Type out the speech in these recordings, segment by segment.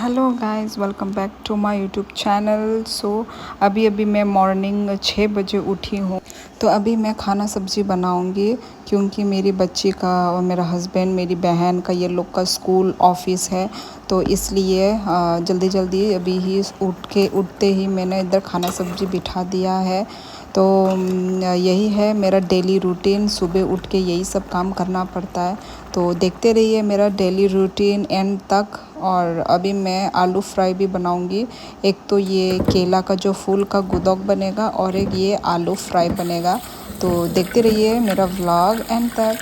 Hello guys, welcome back to my YouTube channel. अभी मैं morning 6 बजे उठी हूँ। तो अभी मैं खाना सब्ज़ी बनाऊँगी क्योंकि मेरी बच्ची का और मेरा हस्बैंड, मेरी बहन का ये लोग का स्कूल ऑफिस है। तो इसलिए जल्दी जल्दी अभी ही उठते ही मैंने इधर खाना सब्ज़ी बिठा दिया है। तो यही है मेरा डेली रूटीन, सुबह उठ के यही सब काम करना पड़ता है। तो देखते रहिए मेरा डेली रूटीन एंड तक। और अभी मैं आलू फ्राई भी बनाऊंगी। एक तो ये केला का जो फूल का गुदौक बनेगा और एक ये आलू फ्राई बनेगा। तो देखते रहिए मेरा व्लॉग एंड तक।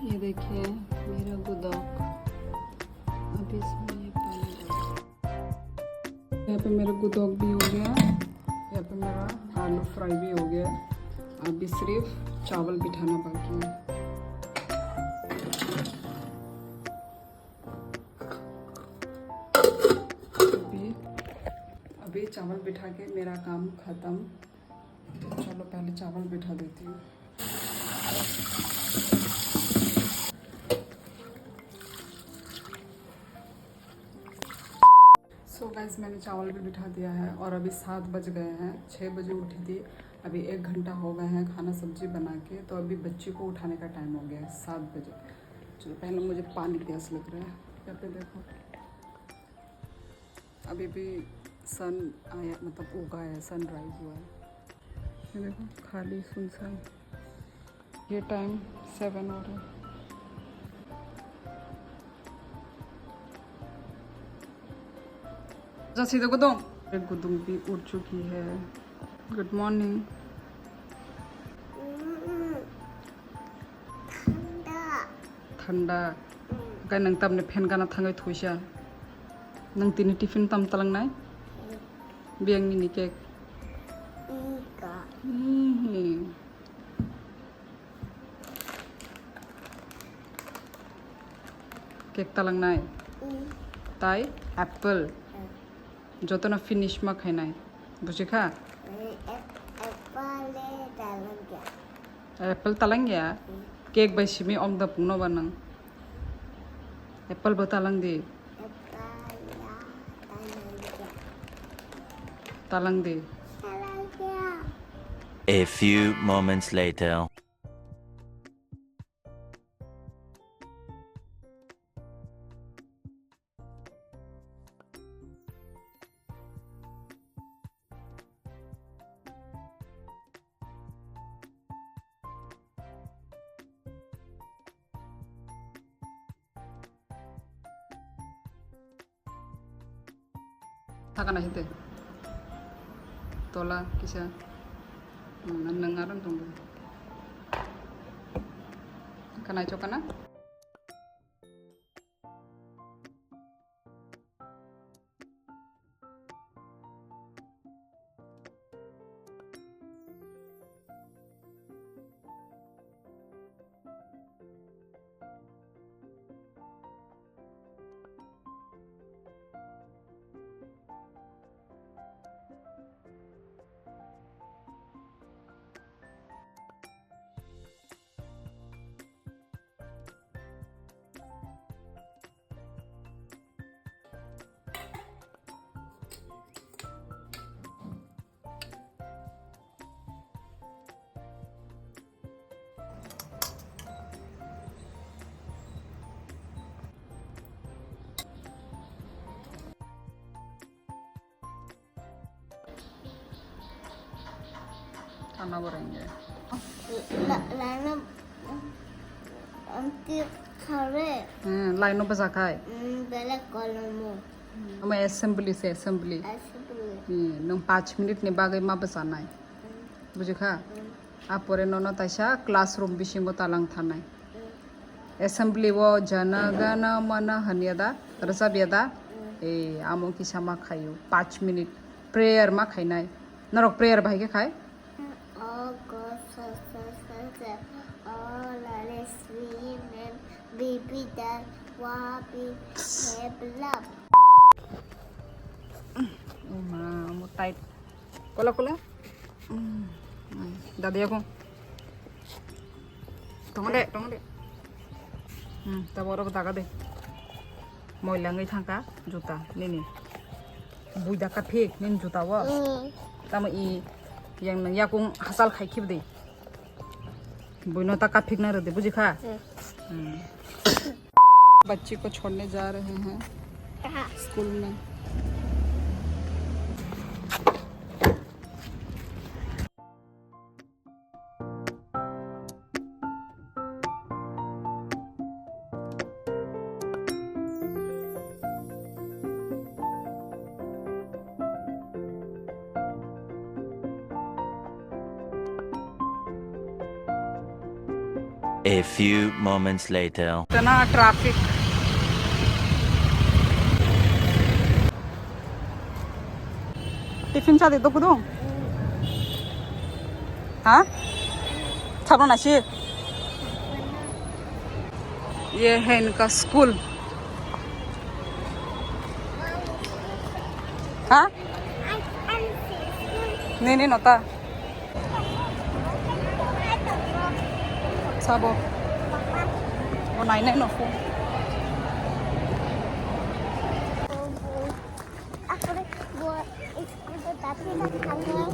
ये देखिए मेरा गुदौक, अभी इसमें ये पानी डाल। यहाँ पे मेरा गुदौक भी हो गया, यहाँ पे मेरा आलू फ्राई भी हो गया। अभी सिर्फ चावल बिठाना बाकी है। अभी चावल बिठा के मेरा काम ख़त्म। तो चलो पहले चावल बिठा देती हूँ। गाइस, मैंने चावल भी बिठा दिया है और अभी 7 बज गए हैं। 6 बजे उठी थी, अभी 1 घंटा हो गए हैं खाना सब्जी बना के। तो अभी बच्ची को उठाने का टाइम हो गया है 7 बजे। चलो पहले मुझे पानी प्यास लग रहा है। यहाँ पे देखो अभी भी सन आया, मतलब उगा है, सनराइज हुआ है। ये देखो खाली सुनसान, ये टाइम 7 हो रहा है। सीधा गुदुम भी उठ चुकी है। Good morning. ठंडा काय नंग तबने फेन गाना थांगै थुइसा नंग तिनि टिफिन तम तलंगनाय बियांग मिनि केक केक तलंगनाय ताई एप्पल जतना फिनिश मा खाइनाय बुझिखा एप्पल तलंग गया केक बाय सिमी ओम द पुनो बनंग एप्पल बतालंग दे तालंग दे। A few moments later. थाकाना हिते तोला किसा नंगारन दंग kana chokana खाना बनाएंगे। लाइनों पर जाकाय मैं असेंबली से असेंबली नों 5 मिनट ने बागै मा बसानाय बुझिखा Apore nono taisa classroom bisingo talang thanai. Assembly wo jana gana mana hanyada rasabiyada amo kisama khayo 5 minute prayer ma khainai narok prayer bhai ke khai Oh God, oh Lale swim and baby that wabi have love. oh ma mo tight kola kola dadi aku tong de taboro ko daga de moila ngai thangka juta nini buida ka phek nin juta wa tama i yang nang yakung hasal khai khib de बुनो तक का फिक ना रहते बुझी खा बच्ची को छोड़ने जा रहे हैं स्कूल में A few moments later. इतना ट्रैफिक टिफिन चा दे दो कुदो हाँ छापना नाशी ये है इनका स्कूल हाँ नहीं नोता Sabo. Oh, nai no fu. Aku buat itu tapi nak kangen.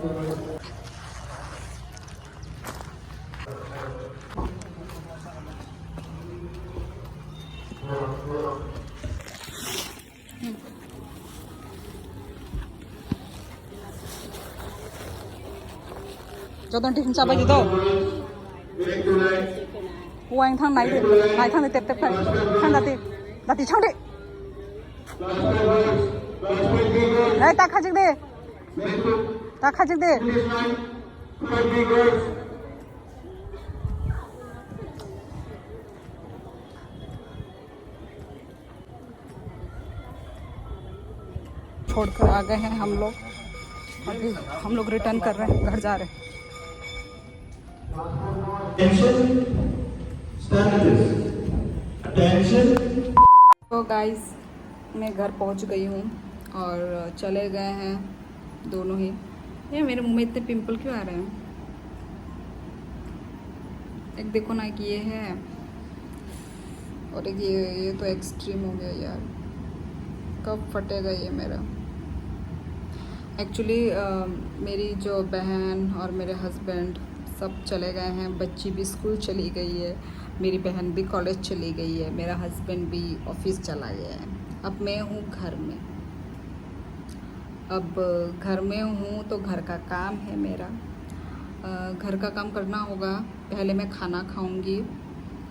Jodoh tiffin चा बाजी दो Uang thang này thang này tép tép phải thang đặt trong đi này ta khai trực đi छोड़कर आ गए हैं हम लोग अभी हम लोग रिटर्न कर रहे हैं घर जा रहे हैं तो गाइस मैं घर पहुंच गई हूँ और चले गए हैं दोनों ही ये मेरे मुंह में इतने पिंपल क्यों आ रहे हैं एक देखो ना कि ये है और एक ये तो एक्सट्रीम हो गया यार कब फटेगा ये मेरा एक्चुअली मेरी जो बहन और मेरे हस्बैंड सब चले गए हैं बच्ची भी स्कूल चली गई है मेरी बहन भी कॉलेज चली गई है मेरा हस्बैंड भी ऑफिस चला गया है अब मैं हूँ घर में अब घर में हूँ तो घर का काम है मेरा घर का काम करना होगा पहले मैं खाना खाऊंगी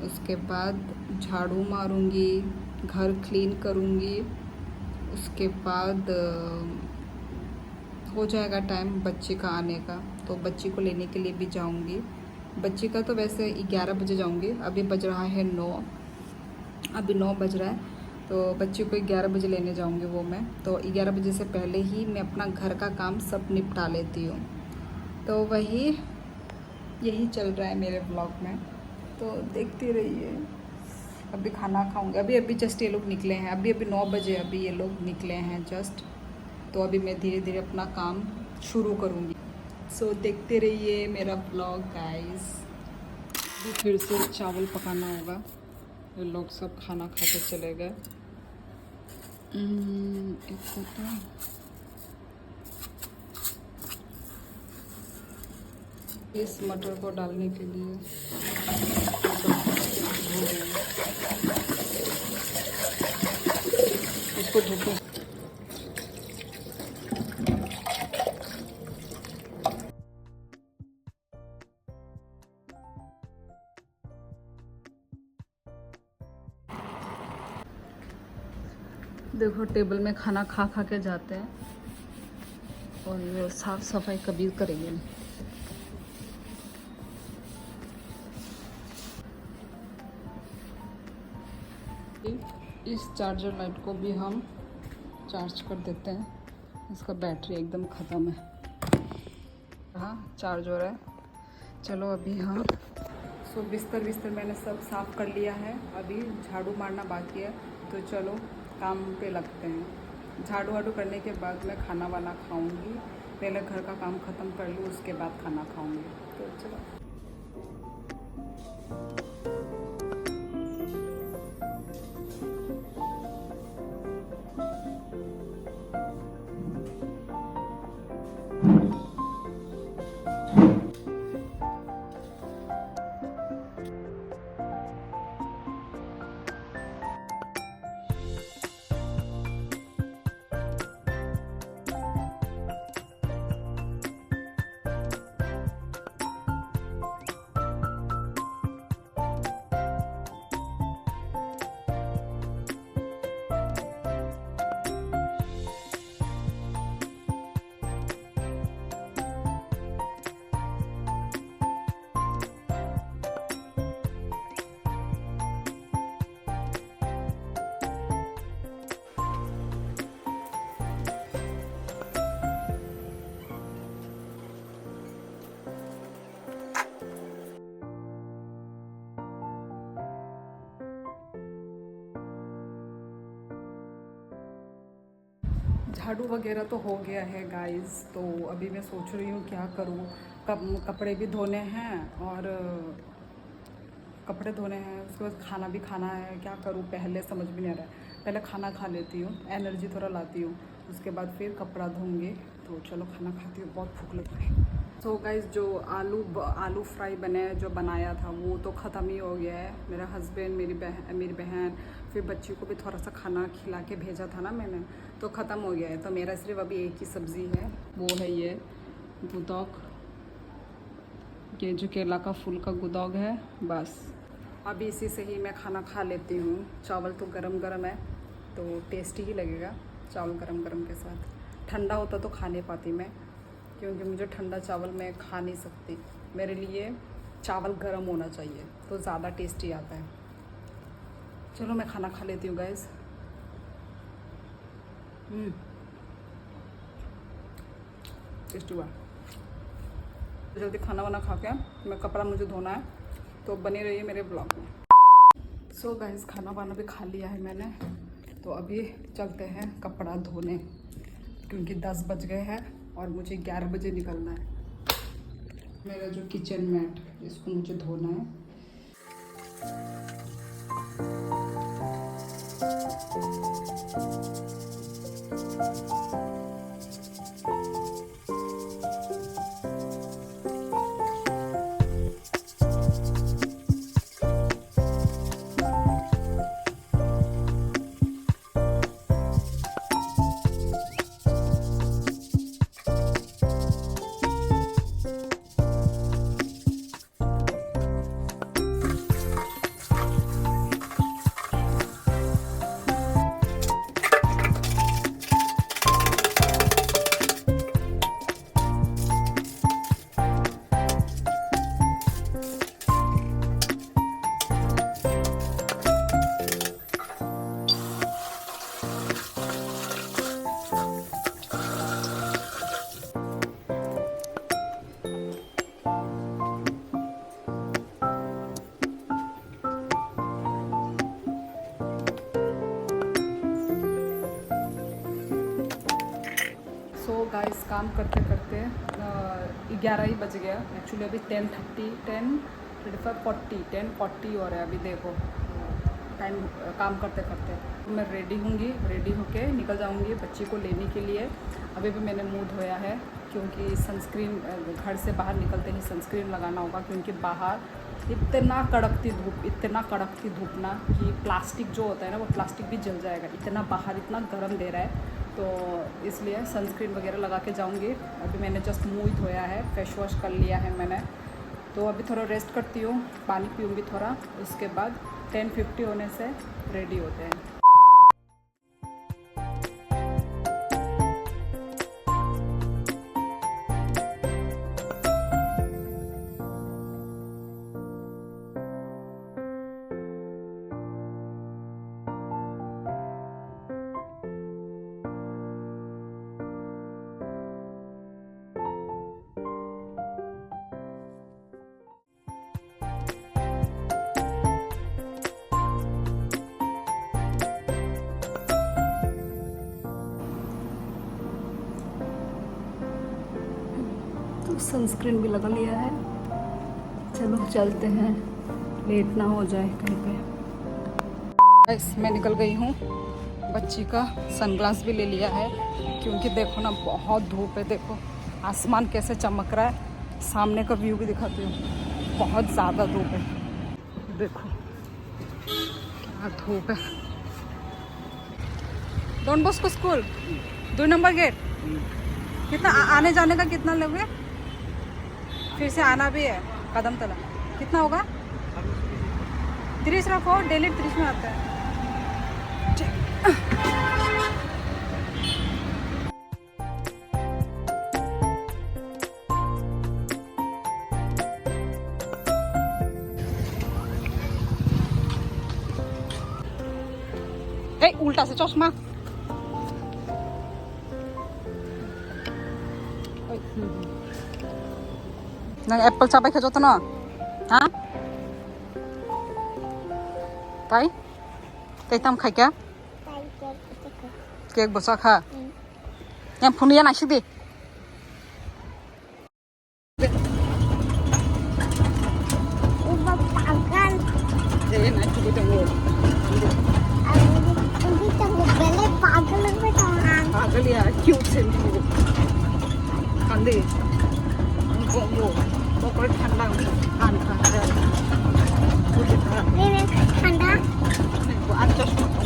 उसके बाद झाड़ू मारूंगी घर क्लीन करूंगी उसके बाद हो जाएगा टाइम बच्ची का आने का तो बच्ची को लेने के लिए भी जाऊंगी बच्ची का तो वैसे 11 बजे जाऊंगी अभी बज रहा है 9 अभी 9 बज रहा है तो बच्ची को 11 बजे लेने जाऊंगी वो मैं तो 11 बजे से पहले ही मैं अपना घर का काम सब निपटा लेती हूँ तो वही यही चल रहा है मेरे ब्लॉग में तो देखती रहिए अभी खाना खाऊंगी अभी जस्ट ये लोग निकले हैं अभी 9 बजे अभी ये लोग निकले हैं जस्ट तो अभी मैं धीरे धीरे अपना काम शुरू करूँगी सो देखते रहिए मेरा ब्लॉग गाइस अभी फिर से चावल पकाना होगा ये लोग सब खाना खा के चले गए इस मटर को डालने के लिए इसको धो देखो टेबल में खाना खा खा के जाते हैं और ये साफ सफाई कभी करेंगे नहीं इस चार्जर लाइट को भी हम चार्ज कर देते हैं। इसका बैटरी एकदम ख़त्म है। हाँ चार्ज हो रहा है। चलो अभी हम बिस्तर मैंने सब साफ़ कर लिया है। अभी झाड़ू मारना बाकी है, तो चलो काम पे लगते हैं। झाड़ू वाड़ू करने के बाद मैं खाना वाना खाऊंगी। पहले घर का काम ख़त्म कर लूँ, उसके बाद खाना खाऊंगी। तो चलो। झाड़ू वगैरह तो हो गया है गाइस। तो अभी मैं सोच रही हूँ क्या करूँ। कपड़े भी धोने हैं और उसके बाद खाना भी खाना है। क्या करूँ पहले समझ भी नहीं आ रहा है। पहले खाना खा लेती हूँ, एनर्जी थोड़ा लाती हूँ, उसके बाद फिर कपड़ा धोऊंगी। तो चलो खाना खाती हूँ, बहुत भूख लग रही है। तो गाइस जो आलू फ्राई जो बनाया था वो तो ख़त्म ही हो गया है। मेरा हस्बैंड, मेरी बहन फिर बच्ची को भी थोड़ा सा खाना खिला के भेजा था ना मैंने, तो ख़त्म हो गया है। तो मेरा सिर्फ अभी एक ही सब्ज़ी है, वो है ये गुदौक। ये जो केला का फूल का गुदौक है, बस अभी इसी से ही मैं खाना खा लेती हूँ। चावल तो गरम गरम है तो टेस्टी ही लगेगा चावल गरम गरम के साथ। ठंडा होता तो खा नहीं पाती मैं, क्योंकि मुझे ठंडा चावल मैं खा नहीं सकती। मेरे लिए चावल गरम होना चाहिए तो ज़्यादा टेस्टी आता है। चलो मैं खाना खा लेती हूँ गाइस। टेस्टी हुआ। जल्दी खाना वाना खा के मैं कपड़ा मुझे धोना है, तो बने रहिए मेरे ब्लॉग में। सो गाइस खाना वाना भी खा लिया है मैंने, तो अभी चलते हैं कपड़ा धोने, क्योंकि 10 बज गए हैं और मुझे 11 बजे निकलना है। मेरा जो किचन मैट, इसको मुझे धोना है। गाइस काम करते करते 11 ही बज गया। एक्चुअली अभी 10:40 हो रहा है अभी। देखो टाइम काम करते करते मैं रेडी होके निकल जाऊंगी बच्ची को लेने के लिए। अभी भी मैंने मुंह धोया है, क्योंकि सनस्क्रीन घर से बाहर निकलते ही सनस्क्रीन लगाना होगा, क्योंकि बाहर इतना कड़कती धूप ना कि प्लास्टिक जो होता है ना, वो प्लास्टिक भी जल जाएगा। इतना बाहर इतना गर्म दे रहा है, तो इसलिए सनस्क्रीन वगैरह लगा के जाऊंगी। अभी मैंने जस्ट मुँह ही धोया है, फेस वॉश कर लिया है मैंने। तो अभी थोड़ा रेस्ट करती हूँ, पानी पीऊँगी थोड़ा, उसके बाद 10:50 होने से रेडी होते हैं। सनस्क्रीन भी लगा लिया है। चलो चलते हैं, लेट ना हो जाए कहीं पे। मैं निकल गई हूँ, बच्ची का सनग्लास भी ले लिया है क्योंकि देखो ना बहुत धूप है। देखो आसमान कैसे चमक रहा है, सामने का व्यू भी दिखाती हूँ, बहुत ज़्यादा धूप है। देखो क्या धूप है। Don Bosco school 2 number gate. कितना आने जाने का कितना लोगे? फिर से आना भी है कदम तला, कितना होगा? 30 रखो, डेली 30 में आता है। उल्टा से चश्मा। एप्पल चापाई खेजो ना। हाँ ताई ताई तम खाई क्या केक बसा खा yang punya nasi deh. Ubah pagan. Nasi deh tunggu. Ini tunggu beli pagan lebih tangan. Pagal ya, cute sih tunggu. Kande. Tunggu. Pokoknya ठंडा kan kan. Ini ठंडा. Tunggu ancas tunggu.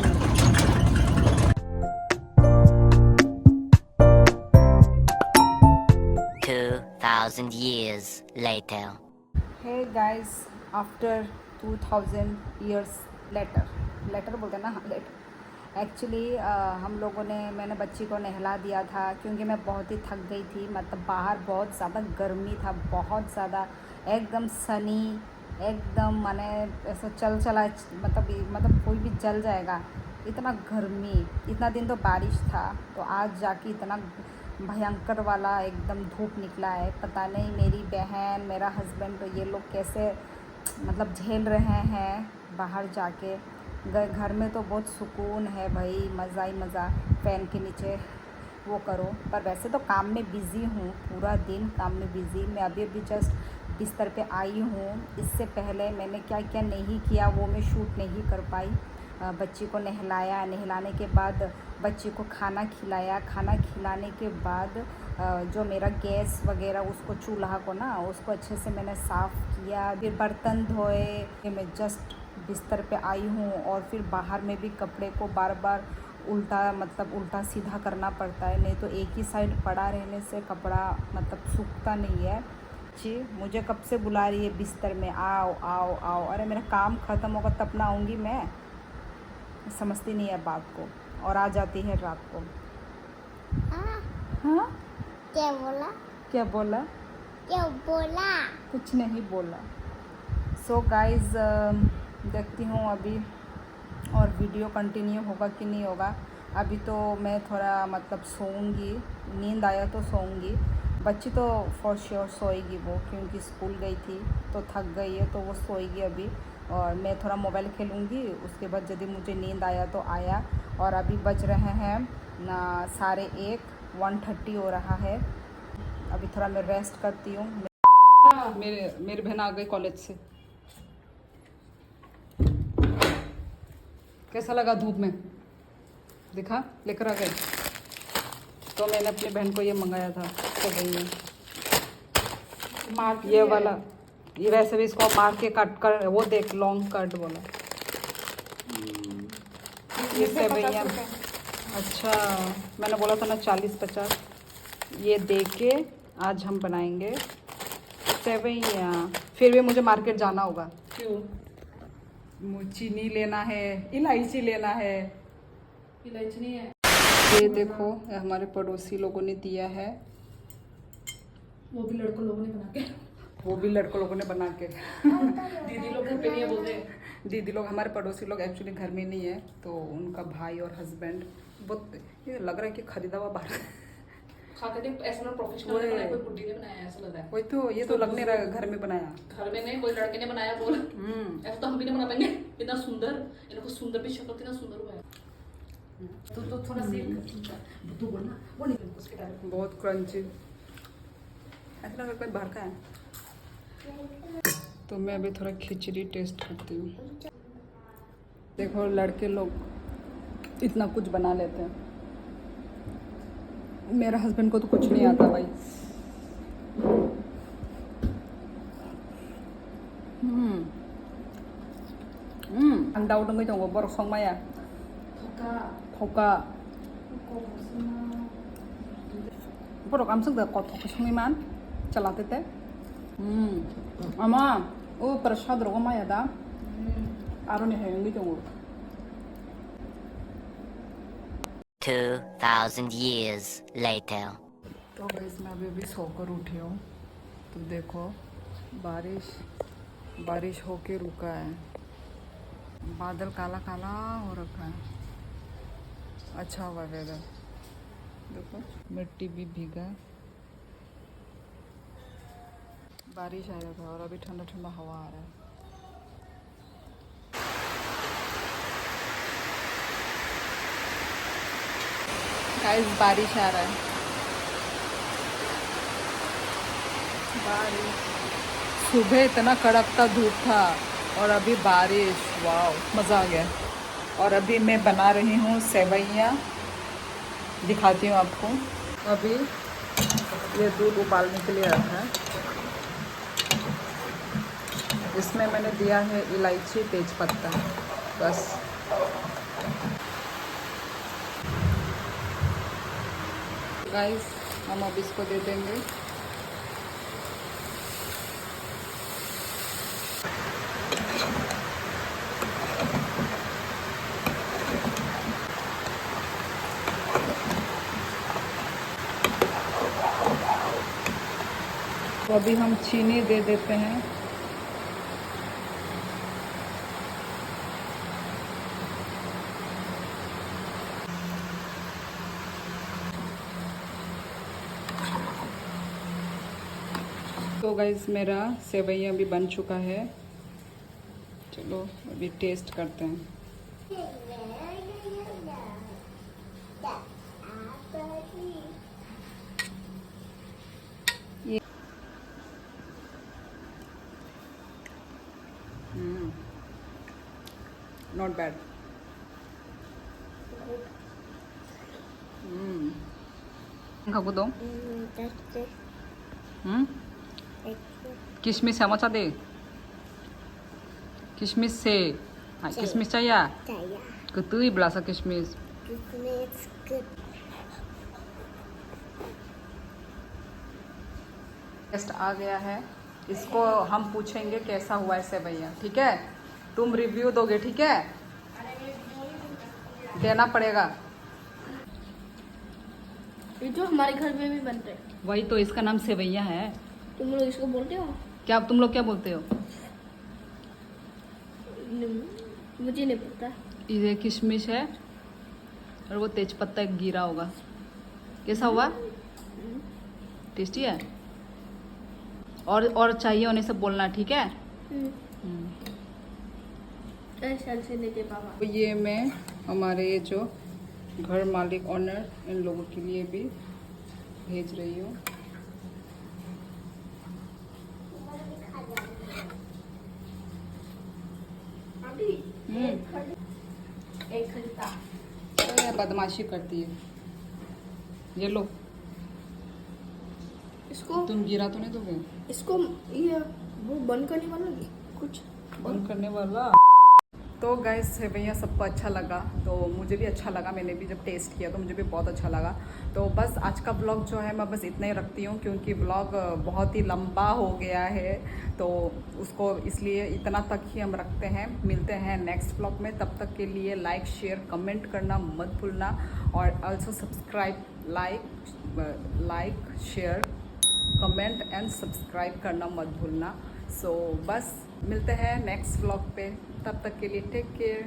2,000 years later. Hey guys, after 2000 years letter बोलते हैं ना, हाँ letter. Actually हम लोगों ने, मैंने बच्ची को नहला दिया था क्योंकि मैं बहुत ही थक गई थी। मतलब बाहर बहुत ज़्यादा गर्मी था, बहुत ज़्यादा, एकदम सनी, एकदम माने ऐसा चला मतलब कोई भी जल जाएगा, इतना गर्मी। इतना दिन तो बारिश था, तो आज जाके इतना भयंकर वाला एकदम धूप निकला है। पता नहीं मेरी बहन, मेरा हस्बैंड, तो ये लोग कैसे मतलब झेल रहे हैं बाहर जाके। घर में तो बहुत सुकून है भाई, मज़ा ही मज़ा, फ़ैन के नीचे वो करो। पर वैसे तो काम में बिज़ी हूँ, पूरा दिन काम में बिज़ी। मैं अभी जस्ट बिस्तर पे आई हूँ। इससे पहले मैंने क्या क्या नहीं किया वो मैं शूट नहीं कर पाई। बच्ची को नहलाया, नहलाने के बाद बच्ची को खाना खिलाया, खाना खिलाने के बाद जो मेरा गैस वगैरह उसको चूल्हा को ना उसको अच्छे से मैंने साफ़ किया, फिर बर्तन धोए। मैं जस्ट बिस्तर पे आई हूँ और फिर बाहर में भी कपड़े को बार बार उल्टा सीधा करना पड़ता है, नहीं तो एक ही साइड पड़ा रहने से कपड़ा मतलब सूखता नहीं है। जी मुझे कब से बुला रही है बिस्तर में, आओ आओ आओ। अरे मेरा काम ख़त्म होगा तब ना आऊँगी मैं, समझती नहीं है बात को, और आ जाती है रात को। हाँ क्या बोला? क्या बोला? क्या बोला? कुछ नहीं बोला। सो गाइज़ देखती हूँ अभी और वीडियो कंटिन्यू होगा कि नहीं होगा। अभी तो मैं थोड़ा मतलब सोऊंगी, नींद आया तो सोऊंगी। बच्ची तो फॉर श्योर सोएगी वो, क्योंकि स्कूल गई थी तो थक गई है, तो वो सोएगी अभी। और मैं थोड़ा मोबाइल खेलूँगी, उसके बाद यदि मुझे नींद आया तो आया। और अभी बज रहे हैं 1:30 हो रहा है। अभी थोड़ा मैं रेस्ट करती हूँ। मेरी बहन आ गई कॉलेज से। कैसा लगा धूप में? दिखा, लेकर आ गए। तो मैंने अपनी बहन को ये मंगाया था, तो भैया ये वाला, ये वैसे भी इसको मार के कट कर, वो देख लॉन्ग कट बोला इससे भैया। अच्छा मैंने बोला था ना 40-50, ये दे के आज हम बनाएंगे सेवैयाँ। फिर भी मुझे मार्केट जाना होगा। क्यों? चीनी लेना है, इलायची लेना है। इलायची नहीं है। ये देखो ये हमारे पड़ोसी लोगों ने दिया है, वो भी लड़कों लोगों ने बना के दीदी लोग घर पे नहीं है बोलते। दीदी लोग, हमारे पड़ोसी लोग एक्चुअली घर में नहीं है, तो उनका भाई और हस्बैंड बहुत, ये लग रहा है कि खरीदा हुआ बाहर खाते थे। ऐसा प्रोफेशनल ने बनाया, कोई बुड्ढी ने बनाया ऐसा लग रहा है। वही तो, ये तो लग नहीं रहा घर में बनाया। घर में नहीं, कोई लड़के ने बनाया बोल। ऐसा तो हम भी नहीं बना पाएंगे। इतना सुंदर, इनको सुंदर भी शक्ल कितना सुंदर हुआ है। तो थोड़ा सी तू बोलना वो नहीं उसके बारे में। बहुत क्रंची। ऐसा लगा कोई बाहर का है। तो मैं अभी थोड़ा खिचड़ी टेस्ट करती हूँ। देखो लड़के लोग इतना कुछ बना लेते हैं, मेरे हस्बैंड को तो कुछ नहीं आता भाई। अंडा उड़ंगे तो बरफ संग माया थोका बरफ आम संग को थोका संग मान चलाते थे। अमा ओ प्रसाद रोगा माया दा आरोने हैंगी तो 2,000 years later. तो गाइस मैं अभी सोकर उठी हूँ, तो देखो बारिश होके रुका है, बादल काला काला हो रखा है, अच्छा हुआ वेदर। देखो मिट्टी भी भीगा है, बारिश आ रहा था और अभी ठंडा ठंडा हवा आ रहा है। गाइस बारिश आ रहा है, बारिश। सुबह इतना कड़कता धूप था और अभी बारिश, वाह मज़ा आ गया। और अभी मैं बना रही हूँ सेवइयाँ, दिखाती हूँ आपको। अभी ये दूध उबालने के लिए रखा है, इसमें मैंने दिया है इलायची तेज़पत्ता, बस। गाइस हम अब इसको दे देंगे। तो अभी हम चीनी दे देते हैं। तो गाइस मेरा सेवइयाँ भी बन चुका है, चलो अभी टेस्ट करते हैं। Not bad. खागो दो। किशमिश है मचा दे, किशमिश से हाँ किशमिश चाहिए कतई बड़ा सा किशमिश। टेस्ट आ गया है, इसको हम पूछेंगे कैसा हुआ है सेवइयाँ, ठीक है? तुम रिव्यू दोगे, ठीक है? देना पड़ेगा। ये जो हमारे घर में भी बनते हैं, वही तो, इसका नाम सेवइयाँ है। तुम लोग इसको बोलते हो? क्या तुम लोग क्या बोलते हो? मुझे नहीं पता। ये किशमिश है और वो तेजपत्ता गिरा होगा। कैसा हुआ? टेस्टी है? और चाहिए उन्हें सब बोलना, ठीक है? से लेके पापा। तो ये मैं हमारे ये जो घर मालिक ऑनर इन लोगों के लिए भी भेज रही हूँ। एक खरीदा। बदमाशी करती है, ये लो। इसको तुम गिरा तो नहीं दोगे? इसको ये वो बंद करने वाला नहीं, कुछ बंद करने वाला। तो गाइस सेवइयाँ सबको अच्छा लगा, तो मुझे भी अच्छा लगा, मैंने भी जब टेस्ट किया तो मुझे भी बहुत अच्छा लगा। तो बस आज का ब्लॉग जो है मैं बस इतना ही रखती हूँ, क्योंकि ब्लॉग बहुत ही लंबा हो गया है, तो उसको इसलिए इतना तक ही हम रखते हैं। मिलते हैं नेक्स्ट ब्लॉग में, तब तक के लिए लाइक शेयर कमेंट करना मत भूलना, और also subscribe, like share comment and subscribe करना मत भूलना। सो बस मिलते हैं नेक्स्ट व्लॉग पे, तब तक के लिए टेक केयर।